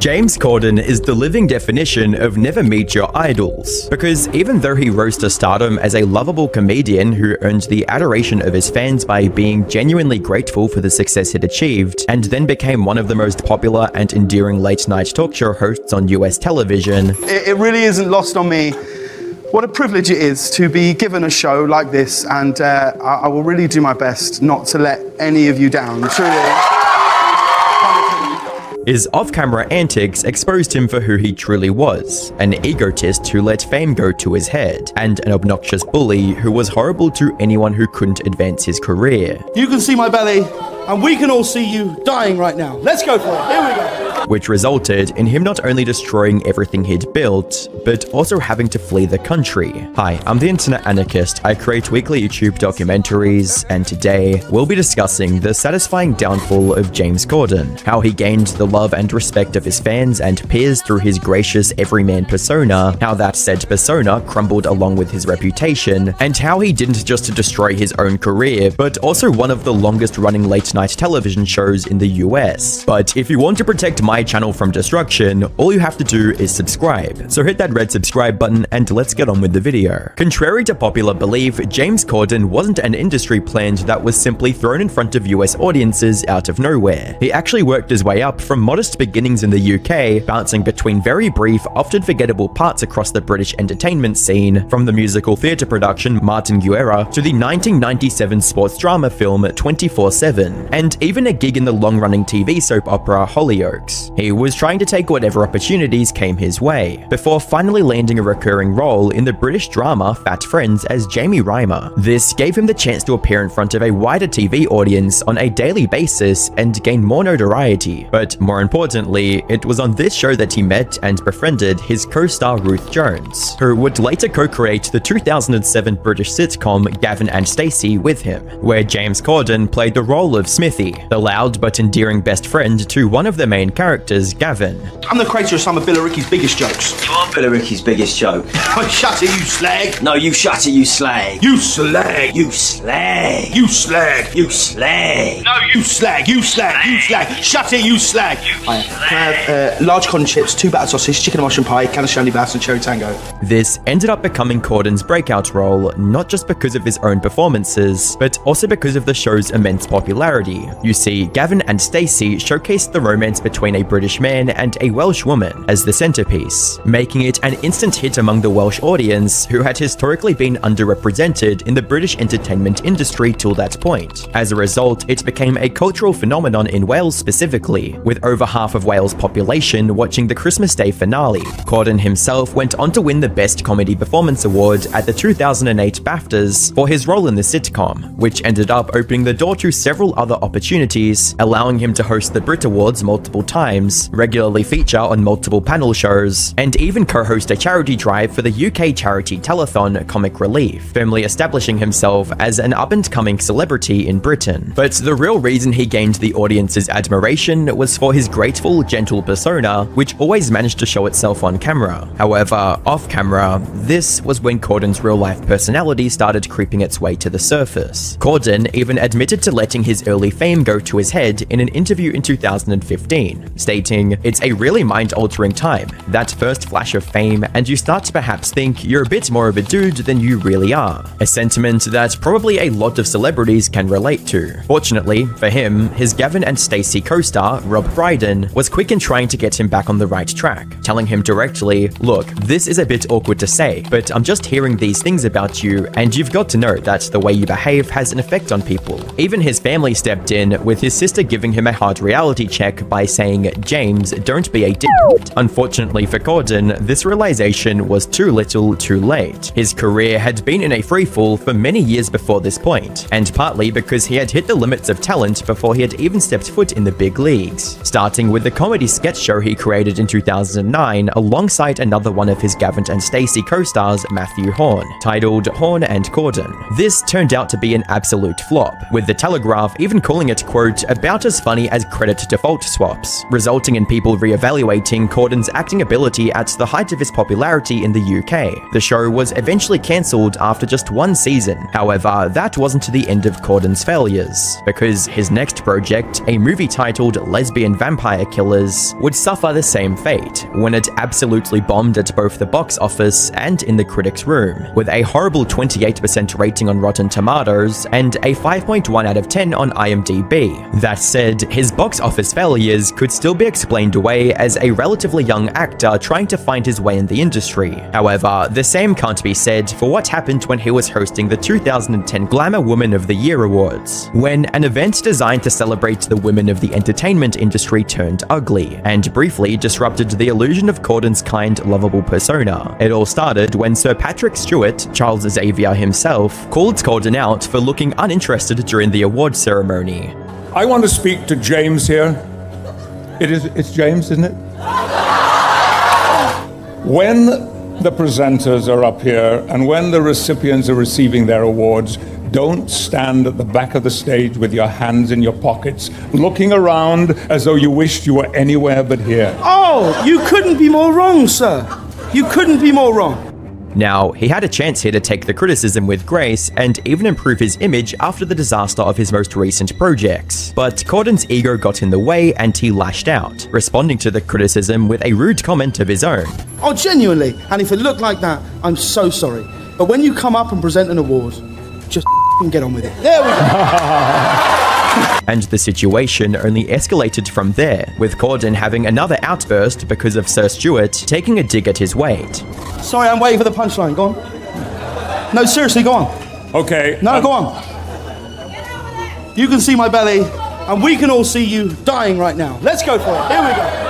James Corden is the living definition of never meet your idols, because even though he rose to stardom as a lovable comedian who earned the adoration of his fans by being genuinely grateful for the success he'd achieved, and then became one of the most popular and endearing late-night talk show hosts on US television, it really isn't lost on me what a privilege it is to be given a show like this, and I will really do my best not to let any of you down, truly. His off-camera antics exposed him for who he truly was, an egotist who let fame go to his head, and an obnoxious bully who was horrible to anyone who couldn't advance his career. You can see my belly, and we can all see you dying right now. Let's go for it, here we go. Which resulted in him not only destroying everything he'd built, but also having to flee the country. Hi, I'm the Internet Anarchist. I create weekly YouTube documentaries, and today we'll be discussing the satisfying downfall of James Corden, how he gained the love and respect of his fans and peers through his gracious everyman persona, how that said persona crumbled along with his reputation, and how he didn't just destroy his own career, but also one of the longest running late-night television shows in the US. But if you want to protect my channel from destruction, all you have to do is subscribe. So hit that red subscribe button and let's get on with the video. Contrary to popular belief, James Corden wasn't an industry plant that was simply thrown in front of US audiences out of nowhere. He actually worked his way up from modest beginnings in the UK, bouncing between very brief, often forgettable parts across the British entertainment scene, from the musical theatre production Martin Guerra to the 1997 sports drama film 24/7, and even a gig in the long-running TV soap opera Hollyoaks. He was trying to take whatever opportunities came his way, before finally landing a recurring role in the British drama Fat Friends as Jamie Reimer. This gave him the chance to appear in front of a wider TV audience on a daily basis and gain more notoriety. But more importantly, it was on this show that he met and befriended his co-star Ruth Jones, who would later co-create the 2007 British sitcom Gavin and Stacey with him, where James Corden played the role of Smithy, the loud but endearing best friend to one of the main characters, Gavin. I'm the creator of some of Billericay's biggest jokes. You are Billericay's biggest joke. Oh, shut it, you slag! No, you shut it, you slag. You slag! You slag. You slag! You slag. No, you slag! You slag! You slag! Shut it, you slag! Can I have large cod and chips, 2 battered sausage, chicken and mushroom pie, can of shandy bass and cherry tango? This ended up becoming Corden's breakout role, not just because of his own performances, but also because of the show's immense popularity. You see, Gavin and Stacey showcased the romance between a British man and a Welsh woman as the centerpiece, making it an instant hit among the Welsh audience, who had historically been underrepresented in the British entertainment industry till that point. As a result, it became a cultural phenomenon in Wales specifically, with over half of Wales' population watching the Christmas Day finale. Corden himself went on to win the Best Comedy Performance Award at the 2008 BAFTAs for his role in the sitcom, which ended up opening the door to several other opportunities, allowing him to host the Brit Awards multiple times, regularly feature on multiple panel shows, and even co-host a charity drive for the UK charity telethon Comic Relief, firmly establishing himself as an up-and-coming celebrity in Britain. But the real reason he gained the audience's admiration was for his grateful, gentle persona, which always managed to show itself on camera. However, off-camera, this was when Corden's real-life personality started creeping its way to the surface. Corden even admitted to letting his early fame go to his head in an interview in 2015, stating, "It's a really mind-altering time, that first flash of fame, and you start to perhaps think you're a bit more of a dude than you really are." A sentiment that probably a lot of celebrities can relate to. Fortunately for him, his Gavin and Stacey co-star, Rob Brydon, was quick in trying to get him back on the right track, telling him directly, "Look, this is a bit awkward to say, but I'm just hearing these things about you, and you've got to know that the way you behave has an effect on people." Even his family stepped in, with his sister giving him a hard reality check by saying, "James, don't be a dick." Unfortunately for Corden, this realization was too little too late. His career had been in a freefall for many years before this point, and partly because he had hit the limits of talent before he had even stepped foot in the big leagues, starting with the comedy sketch show he created in 2009 alongside another one of his Gavin and Stacey co-stars, Matthew Horn, titled Horn and Corden. This turned out to be an absolute flop, with The Telegraph even even calling it, quote, about as funny as credit default swaps, resulting in people re-evaluating Corden's acting ability at the height of his popularity in the UK. The show was eventually cancelled after just one season. However, that wasn't the end of Corden's failures, because his next project, a movie titled Lesbian Vampire Killers, would suffer the same fate, when it absolutely bombed at both the box office and in the critics' room, with a horrible 28% rating on Rotten Tomatoes and a 5.1 out of 10 on IMDb. That said, his box office failures could still be explained away as a relatively young actor trying to find his way in the industry. However, the same can't be said for what happened when he was hosting the 2010 Glamour Woman of the Year Awards, when an event designed to celebrate the women of the entertainment industry turned ugly, and briefly disrupted the illusion of Corden's kind, lovable persona. It all started when Sir Patrick Stewart, Charles Xavier himself, called Corden out for looking uninterested during the awards ceremony. I want to speak to James here. It's James, isn't it? When the presenters are up here and when the recipients are receiving their awards, don't stand at the back of the stage with your hands in your pockets, looking around as though you wished you were anywhere but here. Oh, you couldn't be more wrong, sir. You couldn't be more wrong. Now, he had a chance here to take the criticism with grace and even improve his image after the disaster of his most recent projects. But Corden's ego got in the way and he lashed out, responding to the criticism with a rude comment of his own. Oh, genuinely. And if it looked like that, I'm so sorry. But when you come up and present an award, just get on with it. There we go. And the situation only escalated from there, with Corden having another outburst because of Sir Stewart taking a dig at his weight. Sorry, I'm waiting for the punchline. Go on. No, seriously, go on. Okay. No, go on. You can see my belly, and we can all see you dying right now. Let's go for it. Here we go.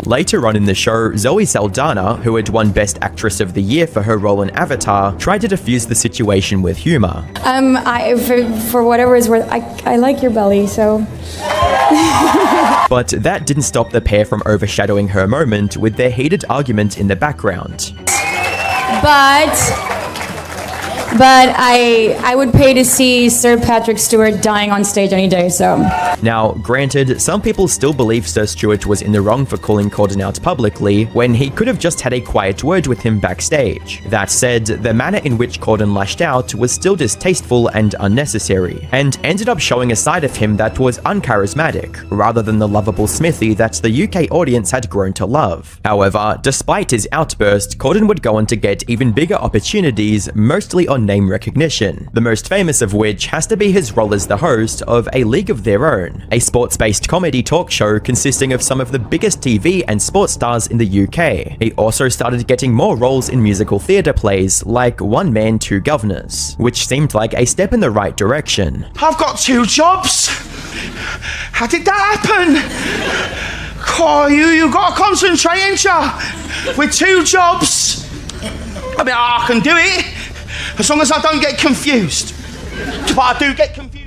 Later on in the show, Zoe Saldana, who had won Best Actress of the Year for her role in Avatar, tried to defuse the situation with humor. For whatever it's worth, I like your belly, so... But that didn't stop the pair from overshadowing her moment with their heated argument in the background. But I would pay to see Sir Patrick Stewart dying on stage any day, so... Now, granted, some people still believe Sir Stewart was in the wrong for calling Corden out publicly when he could have just had a quiet word with him backstage. That said, the manner in which Corden lashed out was still distasteful and unnecessary, and ended up showing a side of him that was uncharismatic, rather than the lovable Smithy that the UK audience had grown to love. However, despite his outburst, Corden would go on to get even bigger opportunities, mostly on name recognition, the most famous of which has to be his role as the host of A League of Their Own, a sports-based comedy talk show consisting of some of the biggest TV and sports stars in the UK. He also started getting more roles in musical theatre plays like One Man, Two Governors, which seemed like a step in the right direction. I've got 2 jobs. How did that happen? Oh, you got to concentrate, ain't ya? With 2 jobs. I mean, I can do it. As long as I don't get confused. But I do get confused.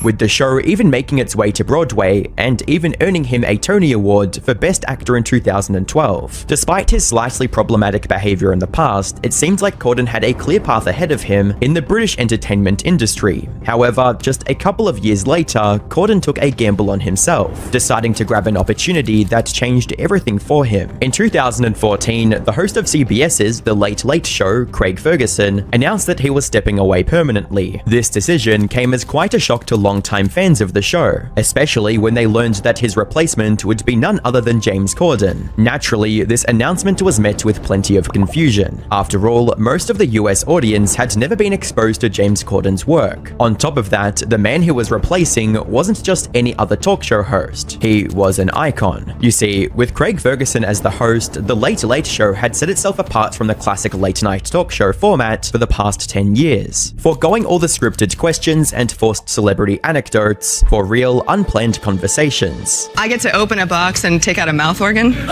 With the show even making its way to Broadway and even earning him a Tony Award for Best Actor in 2012. Despite his slightly problematic behavior in the past, it seems like Corden had a clear path ahead of him in the British entertainment industry. However, just a couple of years later, Corden took a gamble on himself, deciding to grab an opportunity that changed everything for him. In 2014, the host of CBS's The Late Late Show, Craig Ferguson, announced that he was stepping away permanently. This decision came as quite a shock to longtime fans of the show, especially when they learned that his replacement would be none other than James Corden. Naturally, this announcement was met with plenty of confusion. After all, most of the US audience had never been exposed to James Corden's work. On top of that, the man he was replacing wasn't just any other talk show host. He was an icon. You see, with Craig Ferguson as the host, The Late Late Show had set itself apart from the classic late-night talk show format for the past 10 years, foregoing all the scripted questions and forced celebrity anecdotes for real, unplanned conversations. I get to open a box and take out a mouth organ? Really?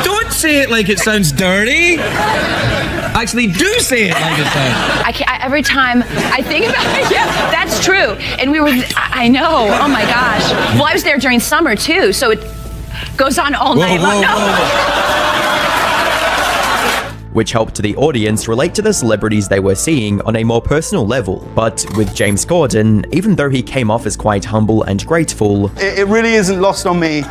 Don't say it like it sounds dirty. Actually, do say it like it sounds. Every time I think about it, yeah, that's true. And I know, oh my gosh. Well, I was there during summer too, so it goes on all night long. No. which helped the audience relate to the celebrities they were seeing on a more personal level. But with James Corden, even though he came off as quite humble and grateful, it really isn't lost on me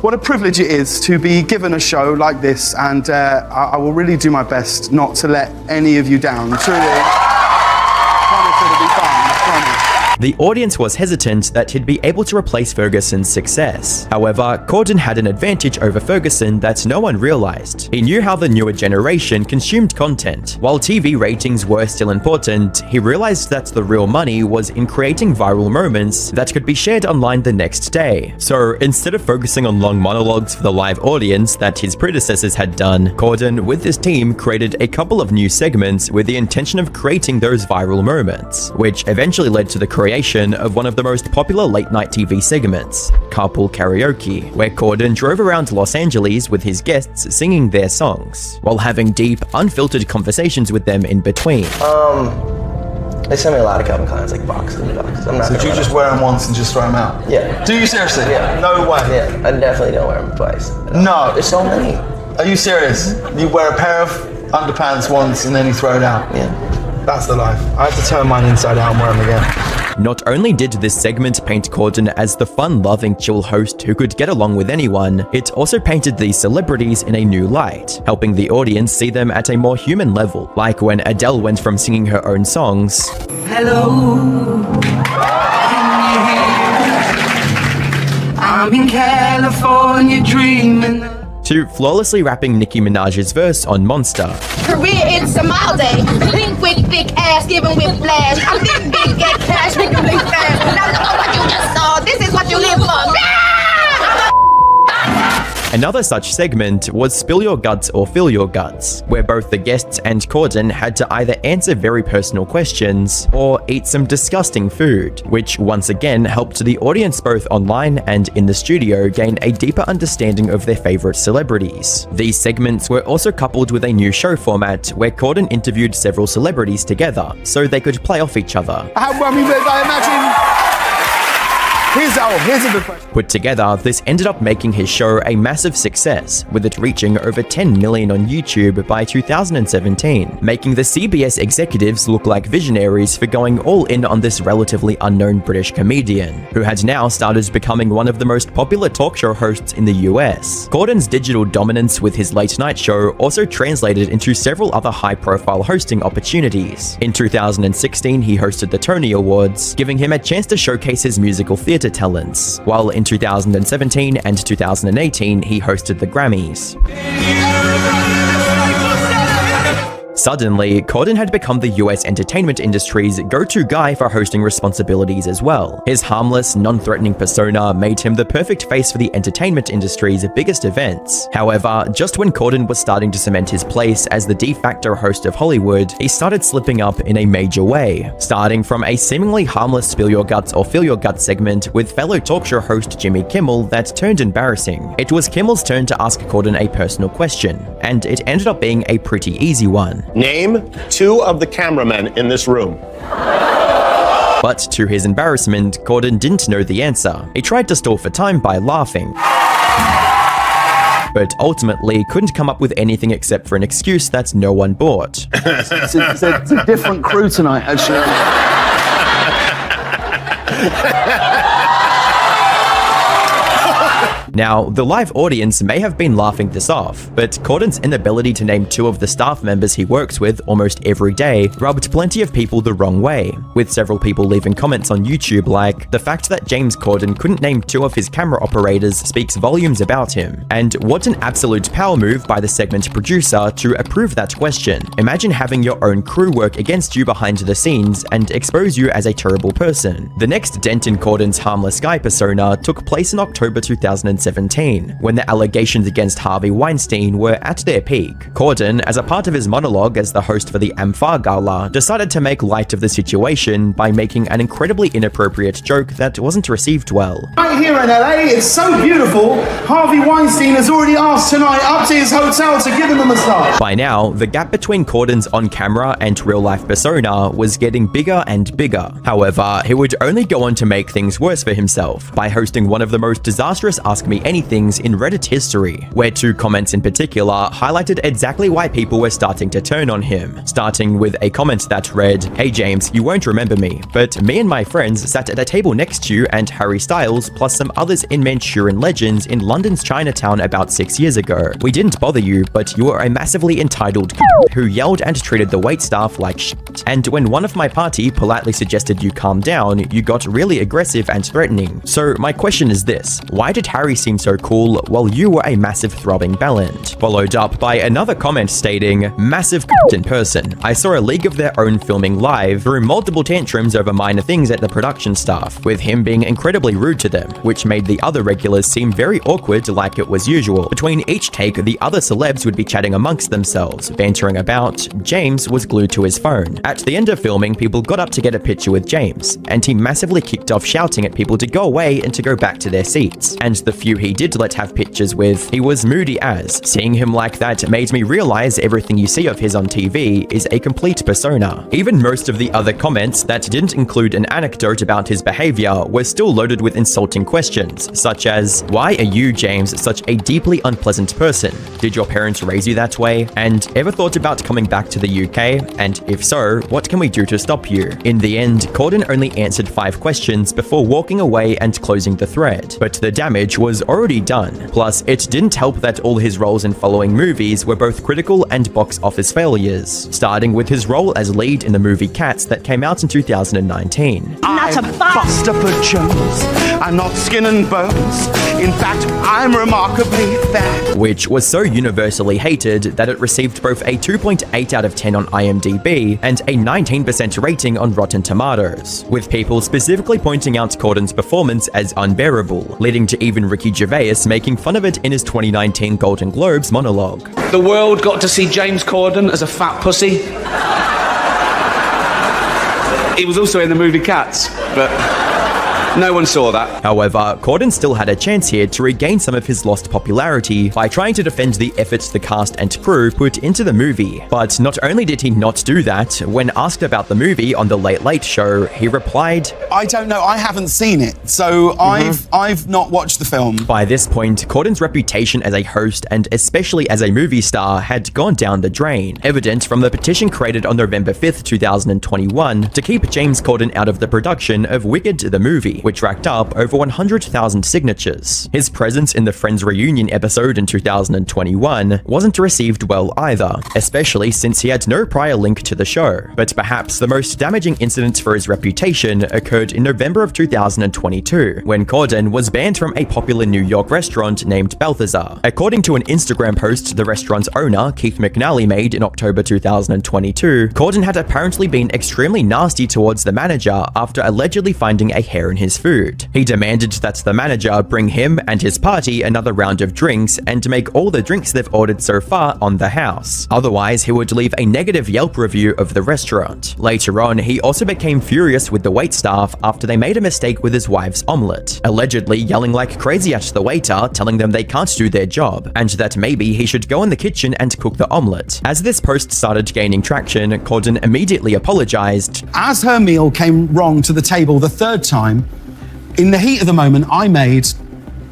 what a privilege it is to be given a show like this, and I will really do my best not to let any of you down. Truly. I promise it'll be fun, I promise. The audience was hesitant that he'd be able to replace Ferguson's success. However, Corden had an advantage over Ferguson that no one realized. He knew how the newer generation consumed content. While TV ratings were still important, he realized that the real money was in creating viral moments that could be shared online the next day. So instead of focusing on long monologues for the live audience that his predecessors had done, Corden with his team created a couple of new segments with the intention of creating those viral moments, which eventually led to the creation of one of the most popular late-night TV segments, Carpool Karaoke, where Corden drove around Los Angeles with his guests singing their songs, while having deep, unfiltered conversations with them in between. They send me a lot of Calvin Klein's, like boxes and boxes. I'm not. So do you just wear them once and just throw them out? Yeah. Do you seriously? Yeah. No way. Yeah, I definitely don't wear them twice. No. There's so many. Are you serious? You wear a pair of underpants once and then you throw it out? Yeah. That's the life. I have to turn mine inside out and wear them again. Not only did this segment paint Corden as the fun-loving, chill host who could get along with anyone, it also painted these celebrities in a new light, helping the audience see them at a more human level, like when Adele went from singing her own songs, Hello, I'm in California dreaming, to flawlessly rapping Nicki Minaj's verse on Monster. Career in Somalia, link with thick ass, giving with flash. I'm getting big, get cash, make them big fast. Now look at what you just saw. This is what you live for. Another such segment was Spill Your Guts or Fill Your Guts, where both the guests and Corden had to either answer very personal questions or eat some disgusting food, which once again helped the audience both online and in the studio gain a deeper understanding of their favorite celebrities. These segments were also coupled with a new show format where Corden interviewed several celebrities together so they could play off each other. I imagine. Here's a good question. Put together, this ended up making his show a massive success, with it reaching over 10 million on YouTube by 2017, making the CBS executives look like visionaries for going all in on this relatively unknown British comedian, who had now started becoming one of the most popular talk show hosts in the US. Corden's digital dominance with his late-night show also translated into several other high-profile hosting opportunities. In 2016, he hosted the Tony Awards, giving him a chance to showcase his musical theater talents, while in 2017 and 2018 he hosted the Grammys. Suddenly, Corden had become the US entertainment industry's go-to guy for hosting responsibilities as well. His harmless, non-threatening persona made him the perfect face for the entertainment industry's biggest events. However, just when Corden was starting to cement his place as the de facto host of Hollywood, he started slipping up in a major way, starting from a seemingly harmless Spill Your Guts or Fill Your Guts segment with fellow talk show host Jimmy Kimmel that turned embarrassing. It was Kimmel's turn to ask Corden a personal question, and it ended up being a pretty easy one. Name 2 of the cameramen in this room. But to his embarrassment, Corden didn't know the answer. He tried to stall for time by laughing, but ultimately couldn't come up with anything except for an excuse that no one bought. It's a different crew tonight, actually. Now, the live audience may have been laughing this off, but Corden's inability to name 2 of the staff members he works with almost every day rubbed plenty of people the wrong way, with several people leaving comments on YouTube like, the fact that James Corden couldn't name 2 of his camera operators speaks volumes about him, and what an absolute power move by the segment producer to approve that question. Imagine having your own crew work against you behind the scenes and expose you as a terrible person. The next dent in Corden's harmless guy persona took place in October 2017, when the allegations against Harvey Weinstein were at their peak. Corden, as a part of his monologue as the host for the Amfar Gala, decided to make light of the situation by making an incredibly inappropriate joke that wasn't received well. Right here in LA, it's so beautiful. Harvey Weinstein has already asked tonight up to his hotel to give him a massage. By now, the gap between Corden's on-camera and real-life persona was getting bigger and bigger. However, he would only go on to make things worse for himself by hosting one of the most disastrous Ask Me Anythings in Reddit history, where 2 comments in particular highlighted exactly why people were starting to turn on him, starting with a comment that read, "Hey James, you won't remember me, but me and my friends sat at a table next to you and Harry Styles plus some others in Manchurian Legends in London's Chinatown about 6 years ago. We didn't bother you, but you were a massively entitled who yelled and treated the waitstaff like shit. And when one of my party politely suggested you calm down, you got really aggressive and threatening. So my question is this, why did Harry seem so cool while you were a massive throbbing bellend?" Followed up by another comment stating, "Massive in person. I saw a League of Their Own filming live, threw multiple tantrums over minor things at the production staff, with him being incredibly rude to them, which made the other regulars seem very awkward like it was usual. Between each take, the other celebs would be chatting amongst themselves, bantering about. James was glued to his phone. At the end of filming, people got up to get a picture with James, and he massively kicked off shouting at people to go away and to go back to their seats. And the few he did let have pictures with, he was moody as. Seeing him like that made me realize everything you see of his on TV is a complete persona." Even most of the other comments that didn't include an anecdote about his behavior were still loaded with insulting questions, such as, "Why are you, James, such a deeply unpleasant person? Did your parents raise you that way? And ever thought about coming back to the UK? And if so, what can we do to stop you?" In the end, Corden only answered 5 questions before walking away and closing the thread, but the damage was already done. Plus, it didn't help that all his roles in following movies were both critical and box office failures, starting with his role as lead in the movie Cats that came out in 2019. I'm Buster Jones. I'm not skin and bones. In fact, I'm remarkably fat. Which was so universally hated that it received both a 2.8 out of 10 on IMDb and a 19% rating on Rotten Tomatoes, with people specifically pointing out Corden's performance as unbearable, leading to even Ricky Gervais making fun of it in his 2019 Golden Globes monologue. The world got to see James Corden as a fat pussy. He was also in the movie Cats, but no one saw that. However, Corden still had a chance here to regain some of his lost popularity by trying to defend the efforts the cast and crew put into the movie. But not only did he not do that, when asked about the movie on The Late Late Show, he replied, "I don't know, I haven't seen it, so I've not watched the film." By this point, Corden's reputation as a host and especially as a movie star had gone down the drain, evident from the petition created on November 5th, 2021 to keep James Corden out of the production of Wicked the movie, which racked up over 100,000 signatures. His presence in the Friends reunion episode in 2021 wasn't received well either, especially since he had no prior link to the show. But perhaps the most damaging incident for his reputation occurred in November of 2022, when Corden was banned from a popular New York restaurant named Balthazar. According to an Instagram post the restaurant's owner, Keith McNally, made in October 2022, Corden had apparently been extremely nasty towards the manager after allegedly finding a hair in his food. He demanded that the manager bring him and his party another round of drinks and make all the drinks they've ordered so far on the house. Otherwise, he would leave a negative Yelp review of the restaurant. Later on, he also became furious with the waitstaff after they made a mistake with his wife's omelette, allegedly yelling like crazy at the waiter, telling them they can't do their job, and that maybe he should go in the kitchen and cook the omelette. As this post started gaining traction, Corden immediately apologized. As her meal came wrong to the table the 3rd time, in the heat of the moment, I made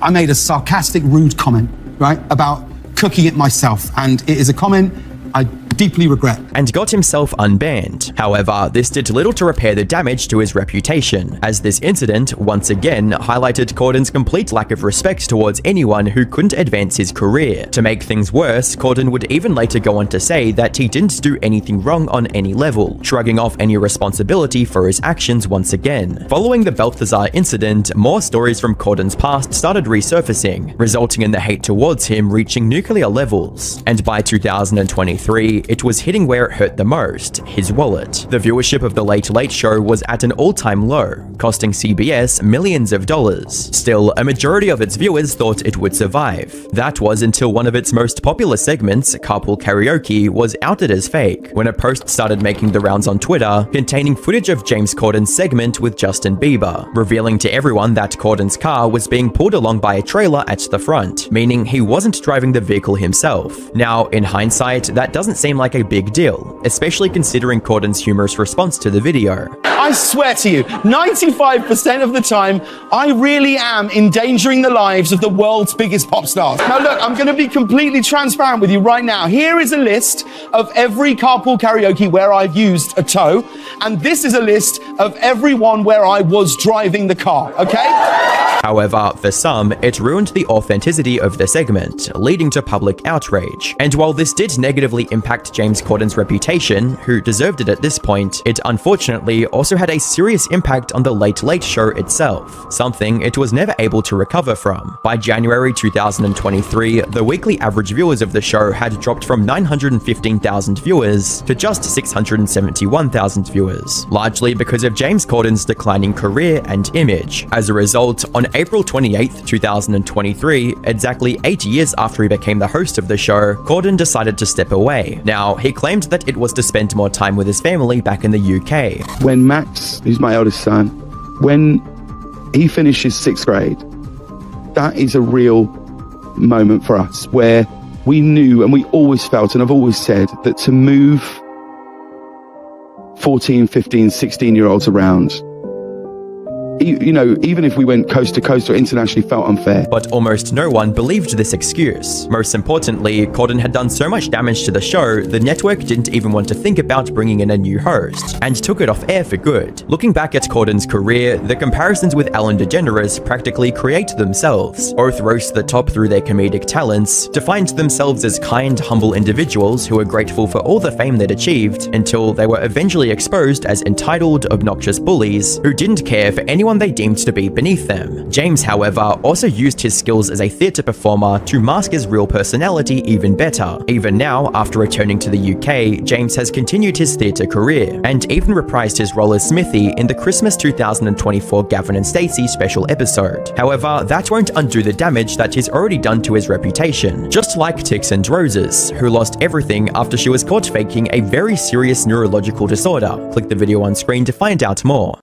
a sarcastic, rude comment, right, about cooking it myself, and it is a comment I deeply regret. And got himself unbanned. However, this did little to repair the damage to his reputation, as this incident once again highlighted Corden's complete lack of respect towards anyone who couldn't advance his career. To make things worse, Corden would even later go on to say that he didn't do anything wrong on any level, shrugging off any responsibility for his actions once again. Following the Balthazar incident, more stories from Corden's past started resurfacing, resulting in the hate towards him reaching nuclear levels. And by 2023, it was hitting where it hurt the most, his wallet. The viewership of The Late Late Show was at an all-time low, costing CBS millions of dollars. Still, a majority of its viewers thought it would survive. That was until one of its most popular segments, Carpool Karaoke, was outed as fake, when a post started making the rounds on Twitter containing footage of James Corden's segment with Justin Bieber, revealing to everyone that Corden's car was being pulled along by a trailer at the front, meaning he wasn't driving the vehicle himself. Now, in hindsight, that doesn't seem seem like a big deal, especially considering Corden's humorous response to the video. I swear to you, 95% of the time, I really am endangering the lives of the world's biggest pop stars. Now look, I'm going to be completely transparent with you right now. Here is a list of every Carpool Karaoke where I've used a tow, and this is a list of every one where I was driving the car, okay? However, for some, it ruined the authenticity of the segment, leading to public outrage. And while this did negatively impact James Corden's reputation, who deserved it at this point, it unfortunately also had a serious impact on the Late Late Show itself, something it was never able to recover from. By January 2023, the weekly average viewers of the show had dropped from 915,000 viewers to just 671,000 viewers, largely because of James Corden's declining career and image. As a result, on April 28, 2023, exactly 8 years after he became the host of the show, Corden decided to step away. Now, he claimed that it was to spend more time with his family back in the UK. When Max, who's my eldest son, when he finishes 6th grade, that is a real moment for us where we knew and we always felt, and I've always said, that to move 14, 15, 16-year-olds around, you know, even if we went coast to coast or internationally, felt unfair. But almost no one believed this excuse. Most importantly, Corden had done so much damage to the show, the network didn't even want to think about bringing in a new host, and took it off air for good. Looking back at Corden's career, the comparisons with Ellen DeGeneres practically create themselves. Both rose to the top through their comedic talents, defined themselves as kind, humble individuals who were grateful for all the fame they'd achieved, until they were eventually exposed as entitled, obnoxious bullies who didn't care for anyone they deemed to be beneath them. James, however, also used his skills as a theatre performer to mask his real personality even better. Even now, after returning to the UK, James has continued his theatre career, and even reprised his role as Smithy in the Christmas 2024 Gavin and Stacey special episode. However, that won't undo the damage that he's already done to his reputation, just like Tix and Roses, who lost everything after she was caught faking a very serious neurological disorder. Click the video on screen to find out more.